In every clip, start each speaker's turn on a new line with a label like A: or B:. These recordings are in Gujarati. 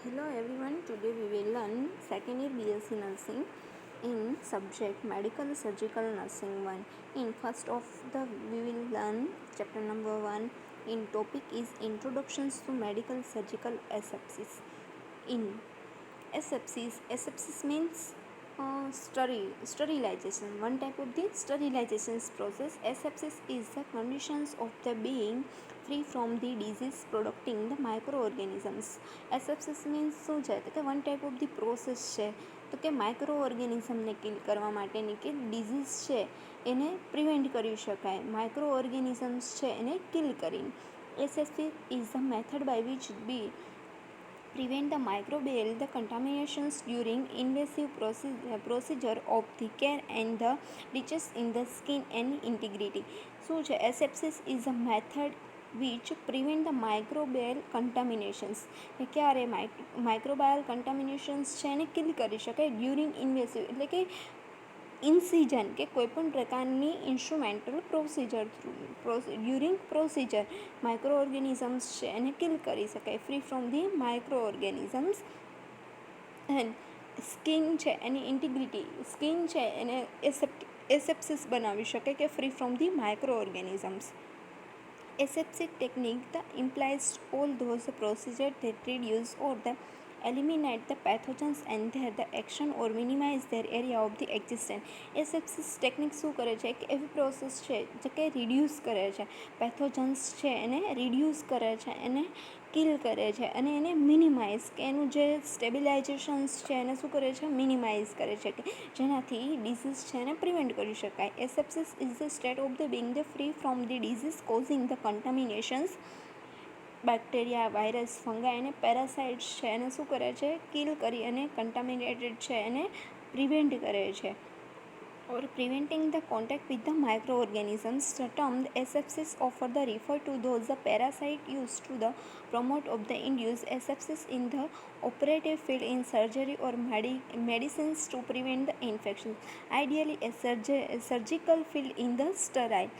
A: Hello everyone, today we will learn second year BSc Nursing in subject Medical Surgical Nursing 1. In first of the we will learn chapter number 1 in topic is Introductions to Medical Surgical Asepsis. In asepsis means sterilization. One type of the sterilization process. Asepsis is the conditions of the being free from the disease producing the microorganisms. Asepsis means શું છે તો કે one type of the process છે તો કે માઇક્રો ઓર્ગેનિઝમને કિલ કરવા માટેની કે ડિઝીઝ છે એને પ્રિવેન્ટ કરી શકાય માઇક્રો ઓર્ગેનિઝમ્સ છે એને કિલ કરીને. Asepsis is the method by which be prevent the microbial the contaminations during invasive procedure of the care and the leaches in the skin and integrity. શું છે asepsis is a method which prevent the microbial contaminations. ક્યારે માઇક્રોબાયલ કન્ટામિનેશન્સ છે એને કિલ કરી શકાય ડ્યુરિંગ ઇન્વેસિવ એટલે કે ઇન્સિઝન કે કોઈપણ પ્રકારની instrumental procedure during procedure micro organisms છે એને કિલ કરી શકાય free from the micro organisms. And skin છે એની ઇન્ટિગ્રિટી સ્કિન છે એને એસેપ્સિસ બનાવી શકે કે free from the micro organisms. Aseptic technique that implies all those procedures that reduce or that eliminate the pathogens and their action or minimize their area of the existence. Asepsis technique શું કરે છે કે એવી પ્રોસેસ છે જે કે રિડ્યુસ કરે છે પેથોજન્સ છે એને રિડ્યુસ કરે છે એને કિલ કરે છે અને એને મિનિમાઇઝ કે એનું જે સ્ટેબિલાઇઝેશન્સ છે એને શું કરે છે મિનિમાઇઝ કરે છે કે જેનાથી ડિઝીઝ છે એને પ્રિવેન્ટ કરી શકાય. Asepsis is the state of the being the free from the disease causing the contaminations. Bacteria virus fungi અને પેરાસાઇટ્સ છે એને શું કરે છે કિલ કરી અને કન્ટામિનેટેડ છે એને પ્રિવેન્ટ કરે છે or preventing the contact with the microorganisms. The term asepsis offer the refer to those the parasite used to the promote of the induced asepsis in the operative field in surgery or medicines to prevent the infection. Ideally a surgical field in the sterile.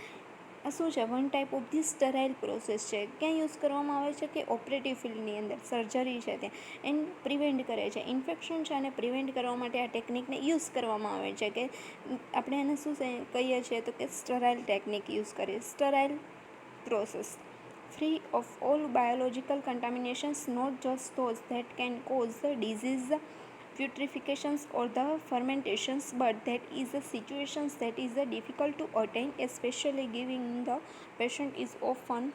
A: આ શું છે one type of the sterile process છે ક્યાં યુઝ કરવામાં આવે છે કે ઓપરેટિવ ફિલ્ડની અંદર સર્જરી છે ત્યાં એને પ્રિવેન્ટ કરે છે ઇન્ફેક્શન છે અને પ્રિવેન્ટ કરવા માટે આ ટેકનિકને યુઝ કરવામાં આવે છે કે આપણે એને શું કહીએ છીએ તો કે સ્ટરાઇલ ટેકનિક યુઝ કરીએ. Sterile process free of all biological contaminations, not just those that can cause the disease, putrefaction or the fermentations, but that is the situations that is difficult to attain, especially giving the patient is often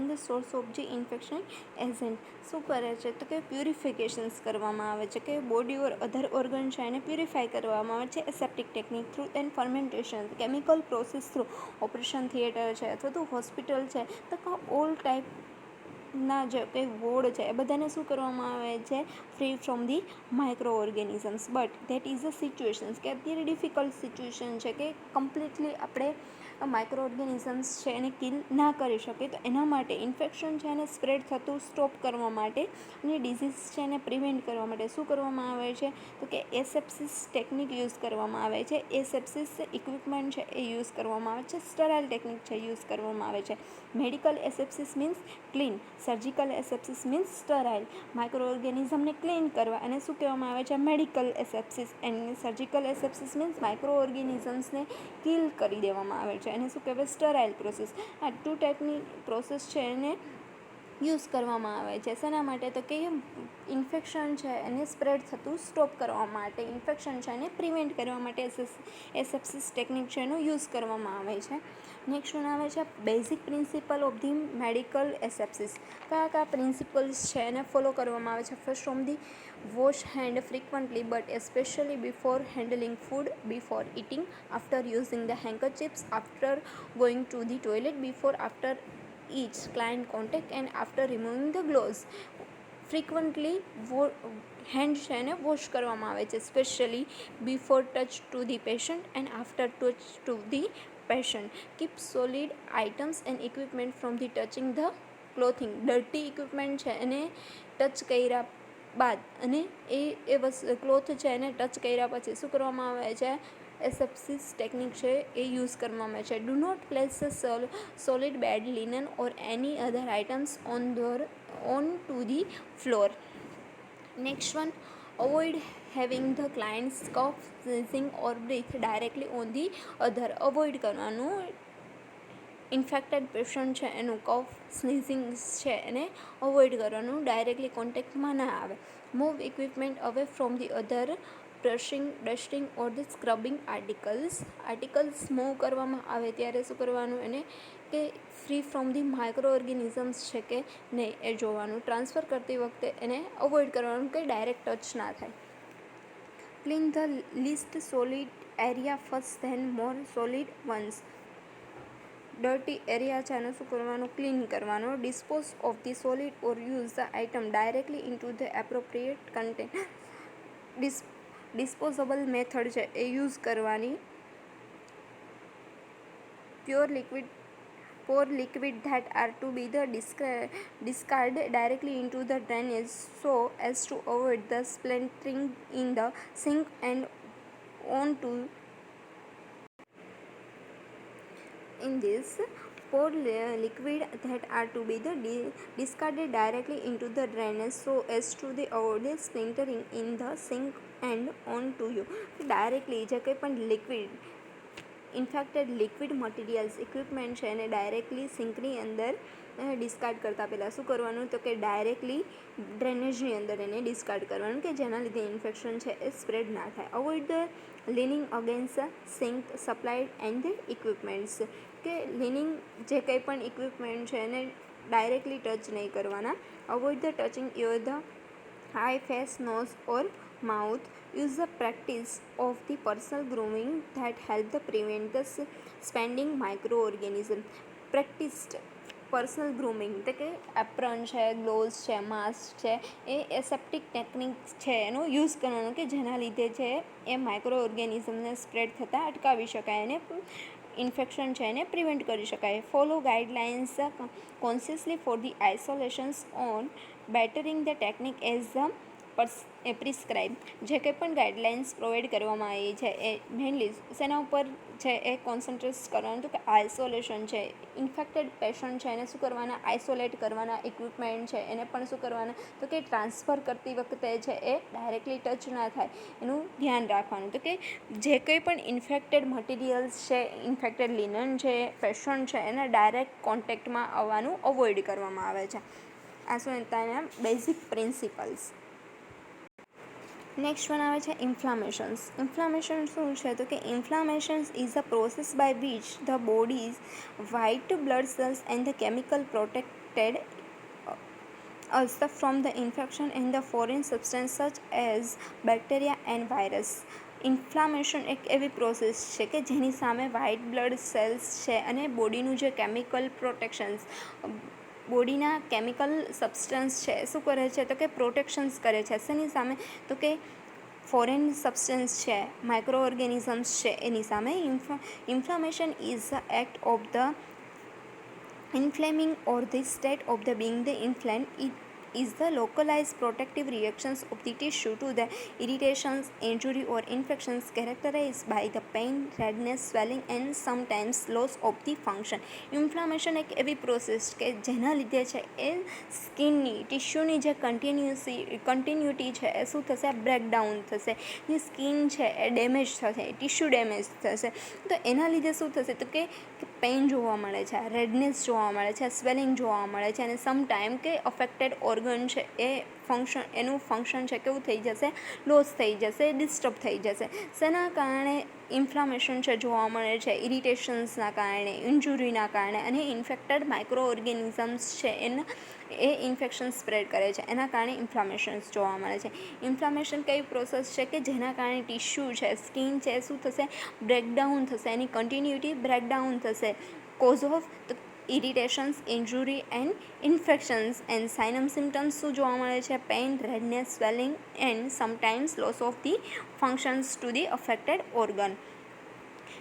A: the source of the infection agent. શું કરે છે તો કે પ્યુરિફિકેશન્સ કરવામાં આવે છે કે બોડી ઓર અધર ઓર્ગન છે એને પ્યુરિફાય કરવામાં આવે છે aseptic technique through and fermentation chemical process through operation theatre છે અથવા તો હોસ્પિટલ છે તો ઓલ ટાઈપના જે કંઈ વોર્ડ છે એ બધાને શું કરવામાં આવે છે free from the micro organisms. But that is a situations કે અત્યારે ડિફિકલ્ટ સિચ્યુએશન છે કે કમ્પ્લીટલી આપણે માઇક્રો ઓર્ગેનિઝમ્સ છે એને કિલ ના કરી શકે તો એના માટે ઇન્ફેક્શન છે એને સ્પ્રેડ થતું સ્ટોપ કરવા માટે અને ડિઝીઝ છે એને પ્રિવેન્ટ કરવા માટે શું કરવામાં આવે છે તો કે એસેપ્સિસ ટેકનિક યુઝ કરવામાં આવે છે. એસેપ્સિસ ઇક્વિપમેન્ટ છે એ યુઝ કરવામાં આવે છે. સ્ટરાઇલ ટેકનિક છે યુઝ કરવામાં આવે છે. Medical asepsis means clean, surgical asepsis means sterile. Micro ઓર્ગેનિઝમને ક્લીન કરવા અને શું કહેવામાં આવે છે medical asepsis and surgical asepsis means micro ઓર્ગેનિઝમ્સને કિલ કરી દેવામાં આવે છે એને શું કહેવાય સ્ટરાઇલ પ્રોસેસ. આ ટુ ટાઈપની પ્રોસેસ છે એને યુઝ કરવામાં આવે છે શેના માટે તો કે ઇન્ફેક્શન છે એને સ્પ્રેડ થતું સ્ટોપ કરવા માટે ઇન્ફેક્શન છે એને પ્રિવેન્ટ કરવા માટે એસેપ્સિસ ટેકનિક છે એનો યુઝ કરવામાં આવે છે. નેક્સ્ટ વન આવે છે basic principle of the medical asepsis. કયા પ્રિન્સિપલ્સ છે એને ફોલો કરવામાં આવે છે. First from the wash hand frequently but especially before handling food, before eating, after using the handkerchiefs, after going to the toilet, before after each client contact and after removing the gloves. Frequently hand છે એને વોશ કરવામાં આવે છે specially before touch to the patient and after touch to the patient. Keep solid items and equipment from the touching the clothing. Dirty equipment છે એને ટચ કર્યા બાદ અને એ ક્લોથ છે એને ટચ કર્યા પછી શું કરવામાં આવે છે એસેપ્સિસ ટેકનિક છે એ યુઝ કરવામાં આવે છે. Do not place soiled bed linen or any other items on to the floor. Next one, avoid having the client's cough, sneezing or breathe directly on the other. Avoid કરવાનું ઇન્ફેક્ટેડ પેશન્ટ છે એનું કફ સ્નીઝિંગ છે એને અવોઇડ કરવાનું, ડાયરેક્ટલી કોન્ટેક્ટમાં ના આવે. Move equipment away from the other brushing, dusting or the scrubbing articles move કરવામાં આવે ત્યારે શું કરવાનું એને કે free from the micro organisms છે કે નહીં એ જોવાનું. ટ્રાન્સફર કરતી વખતે એને અવોઇડ કરવાનું કે ડાયરેક્ટ ટચ ના થાય. Clean the least soiled area first then more soiled ones. Dirty area છે એને શું કરવાનું, ક્લીન કરવાનું. Dispose of the soiled or use the item directly into the appropriate container. Disposable method છે એ યુઝ કરવાની. pour liquid that are to be the discarded directly into the drainage so as to avoid the splattering in the sink and onto. In this, pour liquid that are to be the discarded directly into the drainage so as to avoid splintering in the sink and onto you. Directly જે કંઈ પણ liquid infected liquid materials equipment છે એને ડાયરેક્ટલી સિંકની અંદર ડિસ્કાર્ડ કરતાં પહેલાં શું કરવાનું તો કે ડાયરેક્ટલી ડ્રેનેજની અંદર એને ડિસ્કાર્ડ કરવાનું કે જેના લીધે ઇન્ફેક્શન છે એ સ્પ્રેડ ના થાય. Avoid the leaning against sink supplied and equipments કે લીનિંગ જે કંઈ પણ ઇક્વિપમેન્ટ છે એને ડાયરેક્ટલી ટચ નહીં કરવાના. Avoid the touching your the eye, face, nose or mouth. Use the practice of the personal grooming that help the prevent the spending microorganism. Practiced personal grooming એટલે કે એપ્રન છે, ગ્લોવ્સ છે, માસ્ક છે એ એસેપ્ટિક ટેકનિક છે એનો યુઝ કરવાનો કે જેના લીધે છે એ માઇક્રો ઓર્ગેનિઝમને સ્પ્રેડ થતાં અટકાવી શકાય અને ઇન્ફેક્શન છે એને પ્રિવેન્ટ કરી શકાય. Follow guidelines consciously for the isolations on bettering the technique as prescribe. જે કંઈ પણ ગાઈડલાઇન્સ પ્રોવાઈડ કરવામાં આવી છે એ મેઇનલી શેના ઉપર છે એ કોન્સન્ટ્રેટ કરવાનું તો કે આઇસોલેશન છે. ઇન્ફેક્ટેડ પેશન્ટ છે એને શું કરવાના, આઇસોલેટ કરવાના. ઇક્વિપમેન્ટ છે એને પણ શું કરવાના તો કે ટ્રાન્સફર કરતી વખતે છે એ ડાયરેક્ટલી ટચ ના થાય એનું ધ્યાન રાખવાનું. તો કે જે કંઈ પણ ઇન્ફેક્ટેડ મટીરિયલ્સ છે, ઇન્ફેક્ટેડ લિનન છે, પેશન્ટ છે એના ડાયરેક્ટ કોન્ટેક્ટમાં આવવાનું અવોઇડ કરવામાં આવે છે. આ શું તેના બેઝિક પ્રિન્સિપલ્સ. નેક્સ્ટ વન આવે છે ઇન્ફ્લામેશન્સ. ઇન્ફ્લામેશન શું છે તો કે inflammations is a process by which the bodies white blood cells and the chemical protected us from the infection and the foreign substance such as bacteria and virus. Inflammation એક એવી પ્રોસેસ છે કે જેની સામે વ્હાઇટ બ્લડ સેલ્સ છે અને બોડીનું જે કેમિકલ પ્રોટેક્શન્સ બોડીના કેમિકલ સબસ્ટન્સ છે શું કરે છે તો કે પ્રોટેક્શન્સ કરે છે. શેની સામે તો કે ફોરેન સબસ્ટન્સ છે, માઇક્રો ઓર્ગેનિઝમ્સ છે એની સામે. Inflammation is the act of the inflaming or the state of the being the inflamed. It is the localized protective reactions of the tissue to the irritations, injury or infections characterized by the pain, redness, swelling and sometimes loss of the function. Inflammation એક એવી પ્રોસેસ કે જેના લીધે છે એ સ્કિનની ટિશ્યુની જે કન્ટિન્યુટી છે એ શું થશે, બ્રેકડાઉન થશે. જે સ્કિન છે એ ડેમેજ થશે, ટિશ્યુ ડેમેજ થશે. તો એના લીધે શું થશે તો કે પેઇન જોવા મળે છે, રેડનેસ જોવા મળે છે, સ્વેલિંગ જોવા મળે છે અને સમટાઈમ કે અફેક્ટેડ ઓર્ગન છે એ એનું ફંક્શન છે કેવું થઈ જશે, લોસ થઈ જશે, ડિસ્ટર્બ થઈ જશે. શેના કારણે ઇન્ફ્લામેશન છે જોવા મળે છે, ઇરિટેશન્સના કારણે, ઇન્જુરીના કારણે અને ઇન્ફેક્ટેડ માઇક્રો ઓર્ગેનિઝમ્સ છે એ ઇન્ફેક્શન સ્પ્રેડ કરે છે એના કારણે ઇન્ફ્લામેશન્સ જોવા મળે છે. ઇન્ફ્લામેશન કઈ પ્રોસેસ છે કે જેના કારણે ટિશ્યુ છે, સ્કિન છે શું થશે, બ્રેકડાઉન થશે, એની કન્ટિન્યુટી બ્રેકડાઉન થશે. Cause of irritations, injury and infections and sign and symptoms શું જોવા મળે છે, pain, redness, swelling and sometimes loss of the functions to the affected organ.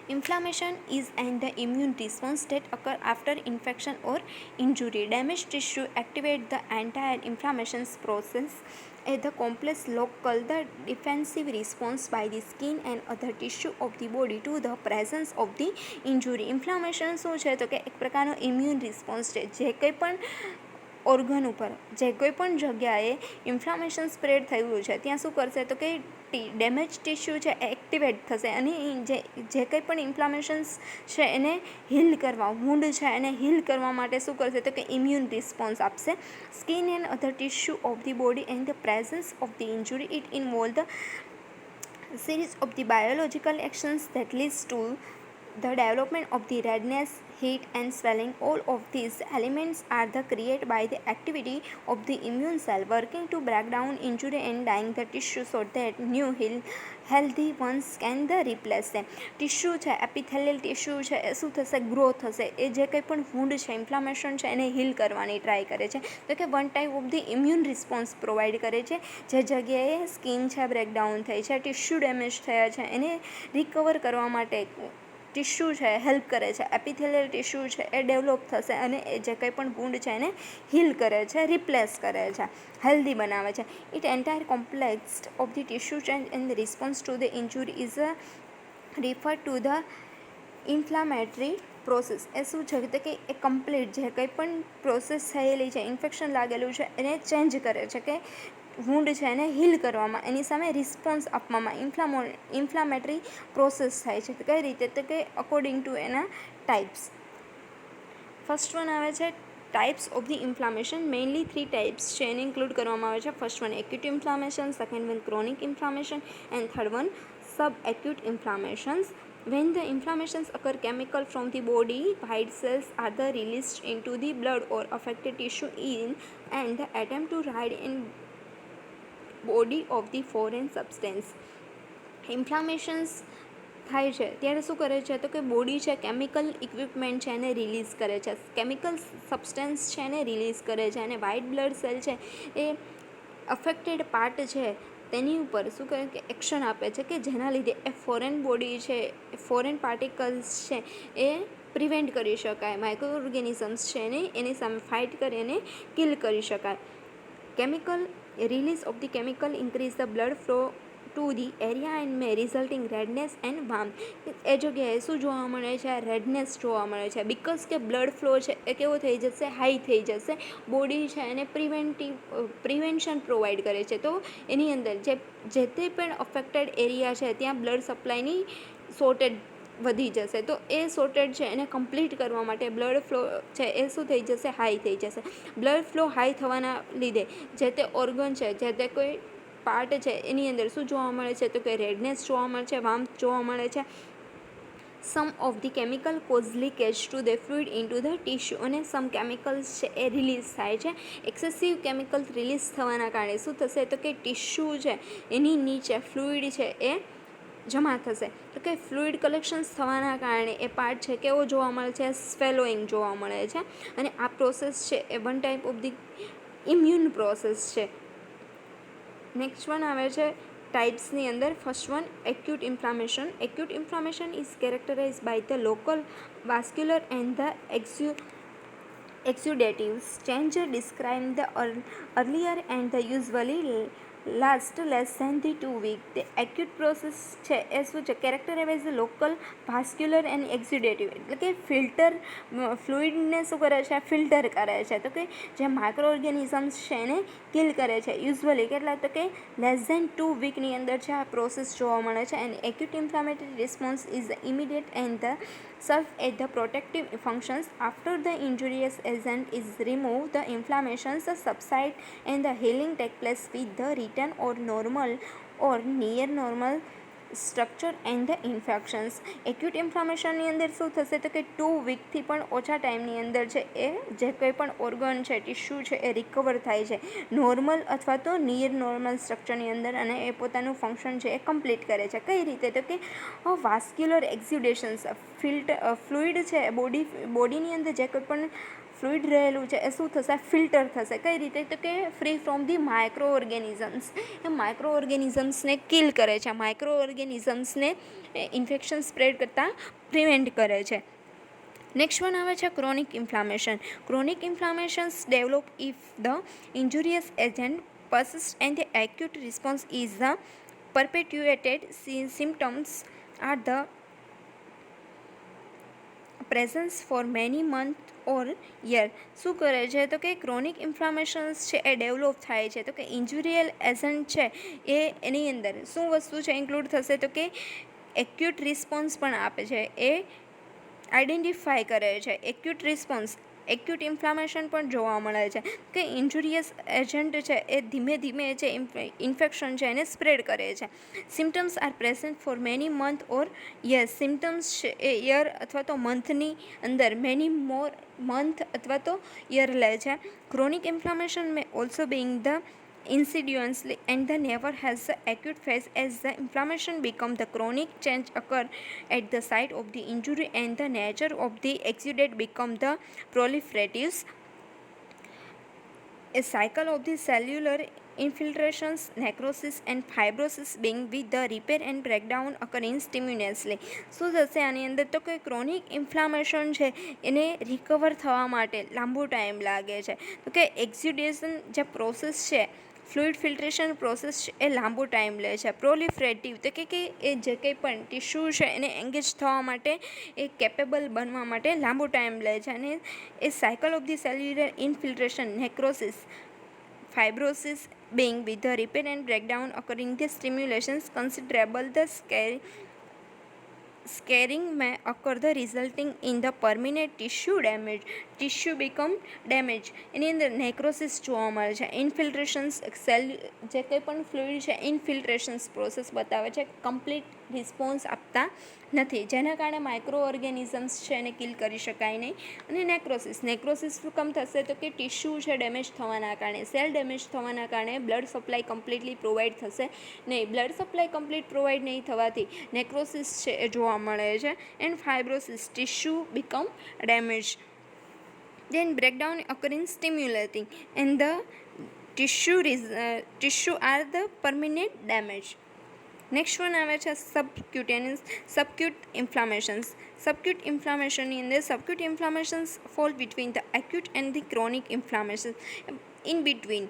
A: Inflammation is the immune response that occurs after infection or injury. Damaged tissue activate the entire inflammation process. The complex local the defensive response by the skin and other tissue of the body to the presence of the injury. Inflammation શું છે તો કે એક પ્રકારનો ઇમ્યુન રિસ્પોન્સ છે. જે કંઈ પણ ઓર્ગન ઉપર જે કોઈ પણ જગ્યાએ ઇન્ફ્લામેશન સ્પ્રેડ થયું છે ત્યાં શું કરશે તો કે ડેમેજ ટિશ્યુ છે એક્ટિવેટ થશે અને જે કંઈ પણ ઇન્ફ્લામેશન્સ છે એને હીલ કરવા વૂન્ડ છે એને હીલ કરવા માટે શું કરશે તો કે ઇમ્યુન રિસ્પોન્સ આપશે. Skin and other tissue of the body and the presence of the ઇન્જુરી it involve the series of the biological actions that leads to the development of the redness, heat and swelling. All of these elements are created by the activity of the immune cell working to break down injury and dying the tissue so that new healthy ones can replace them. Tissue છે એપિથેલિયલ ટિશ્યુ છે એ શું થશે ગ્રો થશે. એ જે કંઈ પણ વૂન્ડ છે ઇન્ફ્લામેશન છે એને હીલ કરવાની ટ્રાય કરે છે. તો કે one type of the immune response provide કરે છે. જે જગ્યાએ સ્કિન છે બ્રેકડાઉન થઈ છે ટિશ્યુ ડેમેજ થયા છે એને રિકવર કરવા માટે ટિશ્યુ છે હેલ્પ કરે છે. એપિથેલિયલ ટિશ્યુ છે એ ડેવલપ થશે અને એ જે કંઈ પણ વૂન્ડ છે એને હીલ કરે છે રિપ્લેસ કરે છે હેલ્ધી બનાવે છે. It entire complex of the tissue change and response to the injury is refer to the inflammatory process. એ શું છે તો કે એ કમ્પ્લીટ જે કંઈ પણ પ્રોસેસ થયેલી છે ઇન્ફેક્શન લાગેલું છે એને ચેન્જ કરે છે કે વૂન્ડ છે એને હીલ કરવામાં એની સામે રિસ્પોન્સ આપવામાં ઇન્ફ્લામેટરી પ્રોસેસ થાય છે. તો કઈ રીતે તો કે અકોર્ડિંગ ટુ એના ટાઈપ્સ. ફર્સ્ટ વન આવે છે types of the inflammation. Mainly 3 types છે એને ઇન્ક્લુડ કરવામાં આવે છે. First one acute inflammation, second one chronic inflammation and third one sub acute inflammations. When the inflammations occur, chemical from the body white cells are released into the blood or affected tissue in and the attempt to hide in body of the foreign substance. ઇન્ફ્લામેશન્સ થાય છે ત્યારે શું કરે છે તો કે બોડી છે કેમિકલ ઇક્વિપમેન્ટ છે એને રિલીઝ કરે છે. કેમિકલ સબસ્ટન્સ છે એને રિલીઝ કરે છે અને વ્હાઇટ બ્લડ સેલ છે એ અફેક્ટેડ પાર્ટ છે તેની ઉપર શું કરે કે એક્શન આપે છે કે જેના લીધે એ ફોરેન બોડી છે ફોરેન પાર્ટિકલ્સ છે એ પ્રિવેન્ટ કરી શકાય. માઇક્રો ઓર્ગેનિઝમ્સ છે એને એની સામે ફાઇટ કરી અને કિલ કરી શકાય. Chemical release of the chemical increase the blood flow to the area and may resulting redness and warmth. એ જગ્યાએ શું જોવા મળે છે રેડનેસ જોવા મળે છે બિકોઝ કે બ્લડ ફ્લો છે એ કેવો થઈ જશે હાઈ થઈ જશે. બોડી છે એને પ્રિવેન્શન પ્રોવાઈડ કરે છે. તો એની અંદર જે તે પણ અફેક્ટેડ એરિયા છે ત્યાં બ્લડ સપ્લાયની શોર્ટેજ વધી જશે. તો એ શોર્ટેજ છે એને કમ્પ્લીટ કરવા માટે બ્લડ ફ્લો છે એ શું થઈ જશે હાઈ થઈ જશે. બ્લડ ફ્લો હાઈ થવાના લીધે જે તે ઓર્ગન છે જે તે કોઈ પાર્ટ છે એની અંદર શું જોવા મળે છે તો કે રેડનેસ જોવા મળે છે વાર્મથ જોવા મળે છે. Some of the chemical cause leakage to the fluid into the tissue અને સમ કેમિકલ્સ છે એ રિલીઝ થાય છે. એક્સેસિવ કેમિકલ રિલીઝ થવાના કારણે શું થશે તો કે ટિશ્યુ છે એની નીચે ફ્લુઇડ છે એ જમા થશે. તો કે ફ્લુઇડ કલેક્શન્સ થવાના કારણે એ પાર્ટ છે કેવો જોવા મળે છે સ્વેલોઈંગ જોવા મળે છે. અને આ પ્રોસેસ છે એ one type of the immune process છે. નેક્સ્ટ વન આવે છે ટાઈપ્સની અંદર. First one acute inflammation. Acute inflammation is characterize by the local vascular and the exudatives change described earlier and the usually last less than the 2 weeks. The acute process છે એ શું છે કેરેક્ટરાઇઝ લોકલ વાસ્ક્યુલર એન્ડ એક્ઝ્યુડેટિવ એટલે કે ફિલ્ટર ફ્લુઇડને શું કરે છે ફિલ્ટર કરે છે. તો કે જે માઇક્રો ઓર્ગેનિઝમ્સ છે એને કિલ કરે છે. યુઝ્યુઅલી કેટલા તો કે લેસ ધેન 2 વીકની અંદર છે આ પ્રોસેસ જોવા મળે છે. And acute inflammatory response is immediate and the serve as the protective functions. After the injurious agent is removed, the inflammations subside and the healing takes place with the return or normal or near normal structure and the infections. Acute ઇન્ફ્લામેશનની અંદર શું થશે તો કે 2 વીકથી પણ ઓછા ટાઈમની અંદર છે એ જે કંઈ પણ ઓર્ગન છે ટિશ્યુ છે એ રિકવર થાય છે નોર્મલ અથવા તો નિયર નોર્મલ સ્ટ્રક્ચરની અંદર અને એ પોતાનું ફંક્શન છે એ કમ્પ્લીટ કરે છે. કઈ રીતે તો કે વાસ્ક્યુલર એક્ઝ્યુડેશન્સ ફ્લુઇડ છે બોડીની અંદર જે કોઈ પણ ફ્લુઇડ રહેલું છે એ શું થશે, ફિલ્ટર થશે. કઈ રીતે, તો કે free from the micro organisms. એ માઇક્રો ઓર્ગેનિઝમ્સને કિલ કરે છે, માઇક્રો ઓર્ગેનિઝમ્સને ઇન્ફેક્શન સ્પ્રેડ કરતાં પ્રિવેન્ટ કરે છે. નેક્સ્ટ વન આવે છે chronic inflammation. Chronic inflammations develop if the injurious agent persist and the acute response is the perpetuated. Symptoms are the presence for many months or year. શું કરે છે, તો કે ક્રોનિક ઇન્ફ્લામેશન્સ છે એ ડેવલપ થાય છે. તો કે ઇન્જુરિયલ એજન્ટ છે એ એની અંદર શું વસ્તુ છે ઇન્ક્લુડ થશે, તો કે એક્યુટ રિસ્પોન્સ પણ આપે છે, એ આઈડેન્ટિફાય કરે છે. એક્યુટ રિસ્પોન્સ, એક્યુટ ઇન્ફ્લામેશન પણ જોવા મળે છે કે ઇન્જુરિયસ એજન્ટ છે એ ધીમે ધીમે જે ઇન્ફેક્શન છે એને સ્પ્રેડ કરે છે. Symptoms are present for many month or year. Symptoms છે એ યર અથવા તો મંથની અંદર મેની મોર મંથ અથવા તો યર લે છે. Chronic inflammation May also being the insidiously and the never has the acute phase. As the inflammation become the chronic, change occur at the site of the injury and the nature of the exudate become the proliferative. A cycle of the cellular infiltrations, necrosis and fibrosis being with the repair and breakdown occurring simultaneously. શું થશે આની અંદર, તો કે ક્રોનિક ઇન્ફ્લામેશન છે એને રિકવર થવા માટે લાંબો ટાઈમ લાગે છે. તો કે એક્ઝ્યુડેશન જે પ્રોસેસ છે, ફ્લુઇડ ફિલ્ટ્રેશન પ્રોસેસ છે એ લાંબો ટાઈમ લે છે. પ્રોલિફરેટિવ, તો કે એ જે કંઈ પણ ટિશ્યુ છે એને એંગેજ થવા માટે, એ કેપેબલ બનવા માટે લાંબો ટાઈમ લે છે. અને એ cycle of the cellular infiltration, necrosis, fibrosis being with the repair and breakdown occurring the stimulations considerable. The scarring may occur the resulting in the permanent tissue damage. Tissue become damage. એની અંદર નેક્રોસિસ જોવા મળે છે. ઇન્ફિલ્ટ્રેશન્સ, સેલ જે કંઈ પણ ફ્લુઇડ છે ઇન્ફિલ્ટ્રેશન્સ પ્રોસેસ બતાવે છે, કમ્પ્લીટ રિસ્પોન્સ આપતા નથી, જેના કારણે માઇક્રો ઓર્ગેનિઝમ્સ છે એને કિલ કરી શકાય નહીં. અને નેક્રોસિસ, નેક્રોસિસ શું કામ થશે, તો કે ટિશ્યુ છે ડેમેજ થવાના કારણે, સેલ ડેમેજ થવાના કારણે બ્લડ સપ્લાય કમ્પ્લીટલી પ્રોવાઈડ થશે નહીં. બ્લડ સપ્લાય કમ્પ્લીટ પ્રોવાઈડ નહીં થવાથી નેક્રોસિસ છે એ જોવા મળે છે. And fibrosis, tissue become damage. Then breakdown occurring stimulating and the tissue are the permanent damage. Next one આવે છે સબક્યુટેનિયસ, સબક્યુટ ઇન્ફ્લામેશન્સ. સબક્યુટ ઇન્ફ્લામેશનની અંદર subacute inflammations fall between the acute and the chronic inflammation. In between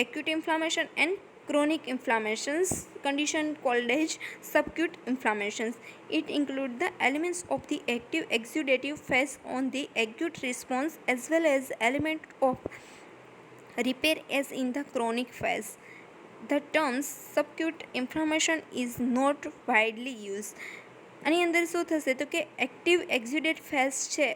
A: acute inflammation and chronic inflammations condition called as subacute inflammations. It includes the elements of the active exudative phase on the acute response as well as element of repair as in the chronic phase. The term subacute inflammation is not widely used. આની અંદર શું થશે, તો કે એક્ટિવ એક્ઝ્યુડેટ ફેઝ છે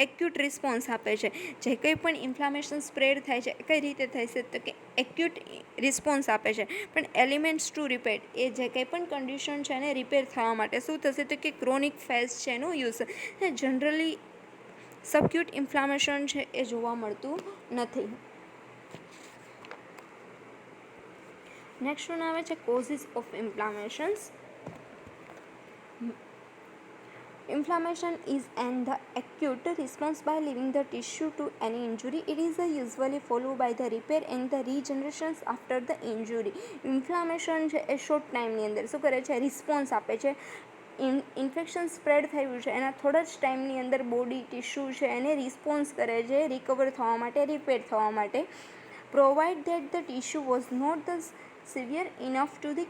A: એક્યુટ રિસ્પોન્સ આપે છે. જે કંઈ પણ ઇન્ફ્લામેશન સ્પ્રેડ થાય છે એ કઈ રીતે થાય છે, તો કે એક્યુટ રિસ્પોન્સ આપે છે. પણ એલિમેન્ટ્સ ટુ રિપેર, એ જે કંઈ પણ કન્ડિશન છે એને રિપેર થવા માટે શું થશે, તો કે ક્રોનિક ફેઝ છે એનો યુઝ. જનરલી સબક્યુટ ઇન્ફ્લામેશન છે એ જોવા મળતું નથી. નેક્સ્ટ વન આવે છે causes of inflammations. Inflammation is an the acute response by leaving the tissue to any injury. It is usually followed by the repair and the regeneration after the injury. Inflammation છે એ શોર્ટ ટાઈમની અંદર શું કરે છે, રિસ્પોન્સ આપે છે. ઇન્ફેક્શન સ્પ્રેડ થયું છે એના થોડા જ ટાઈમની અંદર બોડી ટિશ્યુ છે એને રિસ્પોન્સ કરે છે રિકવર થવા માટે, રિપેર થવા માટે. Provide that the tissue was not the severe enough to the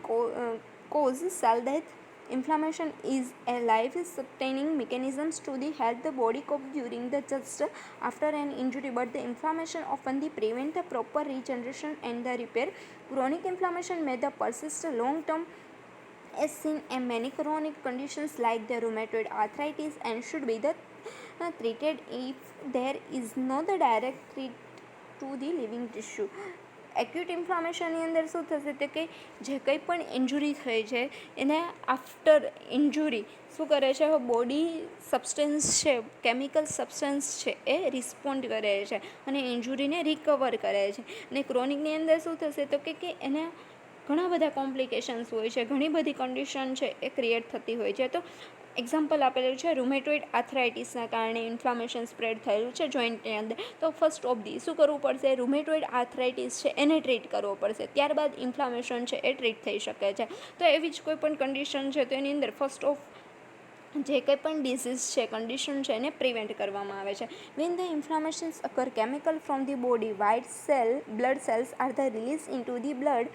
A: cause cell death. Inflammation is a life-sustaining mechanism to help the body cope during the just after an injury, but the inflammation often prevent the proper regeneration and the repair. Chronic inflammation may persist long-term as seen in many chronic conditions like the rheumatoid arthritis and should be treated if there is no direct threat to the living tissue. Acute ઇન્ફ્લામેશનની અંદર શું થશે, તો કે જે કંઈ પણ ઇન્જુરી થઈ છે એને આફ્ટર ઇન્જુરી શું કરે છે, બોડી સબસ્ટન્સ છે, કેમિકલ સબસ્ટન્સ છે એ રિસ્પોન્ડ કરે છે અને ઇન્જુરીને રિકવર કરે છે. અને ક્રોનિકની અંદર શું થશે, તો કે એને ઘણા બધા કોમ્પ્લિકેશન્સ હોય છે, ઘણી બધી કન્ડિશન છે એ ક્રિએટ થતી હોય છે. તો એક્ઝામ્પલ આપેલું છે રૂમેટોઇડ આર્થરાઇટિસના કારણે ઇન્ફ્લામેશન સ્પ્રેડ થયેલું છે જોઈન્ટની અંદર. તો ફર્સ્ટ ઓફ ધી શું કરવું પડશે, રૂમેટોઇડ આર્થરાઇટિસ છે એને ટ્રીટ કરવો પડશે, ત્યારબાદ ઇન્ફ્લામેશન છે એ ટ્રીટ થઈ શકે છે. તો એવી જ કોઈ પણ કન્ડિશન છે તો એની અંદર ફર્સ્ટ ઓફ જે કંઈ પણ ડિઝીઝ છે કન્ડિશન છે એને પ્રિવેન્ટ કરવામાં આવે છે. When the inflammations occur chemical from the body blood cells are the released into the blood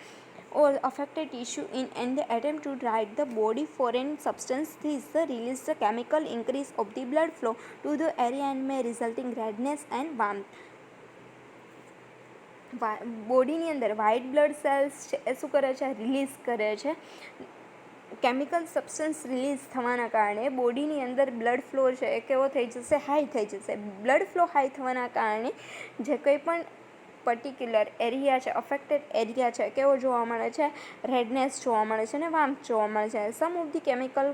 A: or affected tissue in the attempt to drive the body foreign substance. This release the chemical increase of the blood flow to the area and may resulting redness and warmth. બોડીની અંદર વ્હાઇટ બ્લડ સેલ્સ છે એ શું કરે છે, રિલીઝ કરે છે. કેમિકલ સબસ્ટન્સ રિલીઝ થવાના કારણે બોડીની અંદર બ્લડ ફ્લો છે એ કેવો થઈ જશે, હાઈ થઈ જશે. બ્લડ ફ્લો હાઈ થવાના કારણે જે કંઈ પણ પર્ટિક્યુલર એરિયા છે, અફેક્ટેડ એરિયા છે કેવો જોવા મળે છે, રેડનેસ જોવા મળે છે અને વાર્મથ જોવા મળે છે. Some of the chemical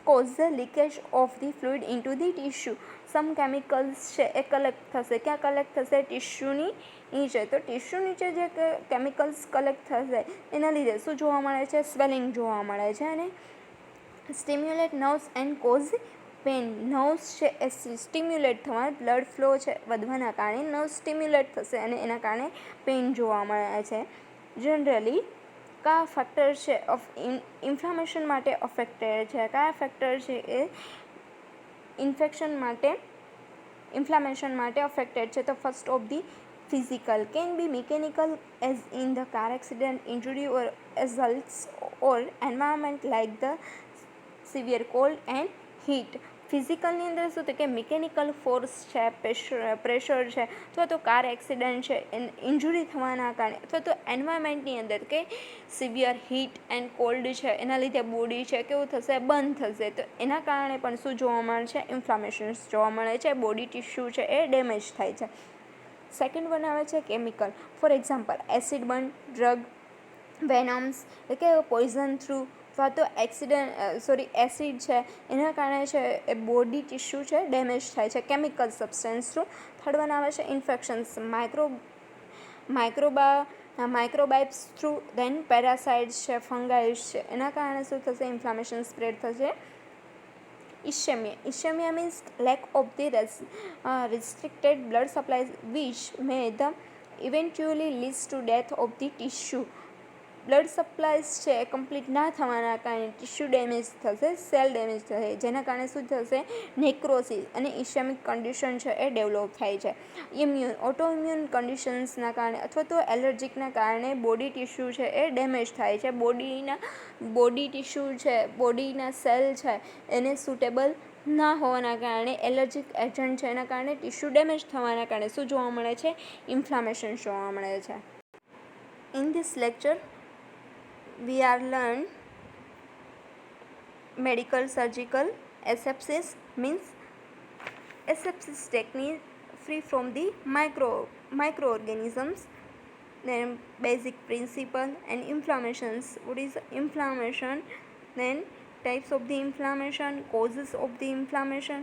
A: cause the leakage of the fluid into the tissue. Some chemicals છે એ કલેક્ટ થશે, ક્યાં કલેક્ટ થશે, ટીશ્યુની નીચે. તો ટીશ્યુ નીચે જે કેમિકલ્સ કલેક્ટ થશે એના લીધે શું જોવા મળે છે, સ્વેલિંગ જોવા મળે છે અને stimulate nerves and cause pain. Nerves છે એ સ્ટિમ્યુલેટ થવા, બ્લડ ફ્લો છે વધવાના કારણે નર્વ સ્ટિમ્યુલેટ થશે અને એના કારણે પેઇન જોવા મળે છે. જનરલી કયા ફેક્ટર છે ઓફ ઇન્ફ્લામેશન માટે અફેક્ટેડ છે, કયા ફેક્ટર છે એ ઇન્ફેક્શન માટે ઇન્ફ્લામેશન માટે અફેક્ટેડ છે. તો first of the physical can be mechanical as in the car accident, injury or assaults or environment like the severe cold and heat. ફિઝિકલની અંદર શું તો કે મિકેનિકલ ફોર્સ છે, પ્રેશર છે અથવા તો કાર એક્સિડન્ટ છે, ઇન્જુરી થવાના કારણે અથવા તો એન્વાયરમેન્ટની અંદર કે સિવિયર હીટ એન્ડ કોલ્ડ છે એના લીધે બોડી છે કેવું થશે, બંધ થશે. તો એના કારણે પણ શું જોવા મળે છે, ઇન્ફ્લામેશન્સ જોવા મળે છે, બોડી ટિશ્યુ છે એ ડેમેજ થાય છે. સેકન્ડ વન આવે છે chemical. For example acid burn, drug, venoms એટલે કે પોઈઝન થ્રુ અથવા તો એસિડ છે એના કારણે છે એ બોડી ટિશ્યુ છે ડેમેજ થાય છે chemical substance through. Third one આવે છે ઇન્ફેક્શન્સ, માઇક્રોબાઇબ્સ થ્રુ, દેન પેરાસાઇટ્સ છે, ફંગાઇસ છે એના કારણે શું થશે, ઇન્ફ્લામેશન સ્પ્રેડ થશે. Ischemia means lack of the restricted blood supply which may eventually leads to death of the tissue. Blood supplies છે એ કમ્પ્લીટ ના થવાના કારણે ટિશ્યુ ડેમેજ થશે, સેલ ડેમેજ થશે, જેના કારણે શું થશે, નેક્રોસિસ અને ઇસ્કેમિક કન્ડિશન છે એ ડેવલપ થાય છે. ઓટોઇમ્યુન કન્ડિશન્સના કારણે અથવા તો એલર્જીકના કારણે બોડી ટિશ્યુ છે એ ડેમેજ થાય છે. બોડી ટિશ્યુ છે, બોડીના સેલ છે એને સુટેબલ ના હોવાના કારણે એલર્જીક એજન્ટ છે એના કારણે ટિશ્યુ ડેમેજ થવાના કારણે શું જોવા મળે છે, ઇન્ફ્લામેશન જોવા મળે છે. In this lecture we are learn medical surgical asepsis means asepsis technique free from the microorganisms, then basic principle and inflammations. What is inflammation, then types of the inflammation, causes of the inflammation,